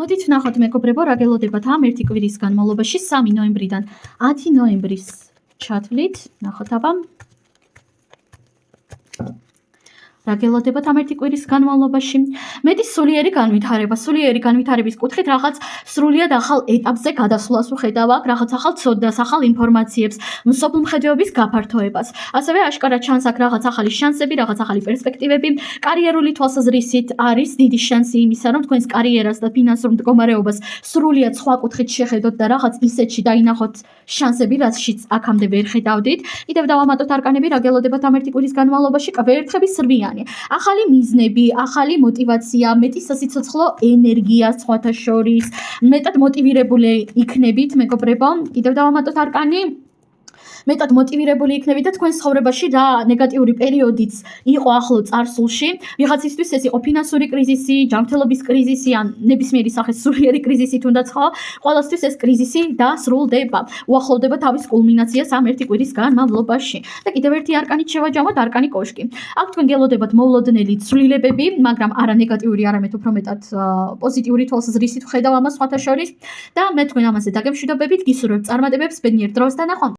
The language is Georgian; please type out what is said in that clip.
მოდით ვნახოთ მეგობრებო, რა გელოდებათ ამ ერთი კვირის განმავლობაში 3 ნოემბრიდან 10 ნოემბრის ჩათვლით. ნახოთ აბა. რა გელოდებათ ამ ერთი კვირის განმავლობაში? მეტი სულიერი განვითარება, სულიერი განვითარების კუთხით რაღაც სრულიად ახალ ეტაპზე გადასვლას ვხედავ აქ, რაღაც ახალ ცოდნას, ახალ ინფორმაციებს, მსოფლმხედველობის გაფართოებას. ასევე აშკარად ჩანს აქ რაღაც ახალი შანსები, რაღაც ახალი პერსპექტივები. კარიერული თვალსაზრისით არის დიდი შანსი იმისა, რომ თქვენს კარიერას და ფინანსურ მდგომარეობას სრულიად სხვა კუთხით შეხედოთ და რაღაც ისეთში დაინახოთ შანსები, რაცშიც აქამდე ვერ ხედავდით. კიდევ დავამატოთ არკანები, რა გელოდებათ ამ ერთი კვირის განმავლობაში? კვერთხების სრვიანი. ახალი მიზნები, ახალი мотивация, მეტი სასიცოცხლო ენერგია სხვათა შორის, მეტად მოტივირებული იქნებით, მეგობრებო. კიდევ დავამატოთ არკანი. მეტად მოტივირებული იქნებით და თქვენ ცხოვრებაში რა ნეგატიური პერიოდიც იყო ახლო წარსულში. ვიღაცისთვის ეს იყო ფინანსური კრიზისი, ჯანმრთელობის კრიზისი ან ნებისმიერი სახის სულიერი კრიზისი თუნდაც ხო? ყველასთვის ეს კრიზისი დასრულდება. უახლოვდება თავის კულმინაციას ამ ერთი კვირის განმავლობაში. და კიდევ ერთი არკანით შევაჯამოთ, არკანი კოშკი. აქ თქვენ გელოდებათ მოულოდნელი ცვლილებები, მაგრამ არა ნეგატიური, არამედ უფრო მეტად პოზიტიური თვალსაზრისით ვხედავ ამას სხვათა შორის და მე თქვენ ამაზე დაგემშვიდობებით, გისურვებთ წარმატებებს, ბედნიერ დროს და ნახვამდის.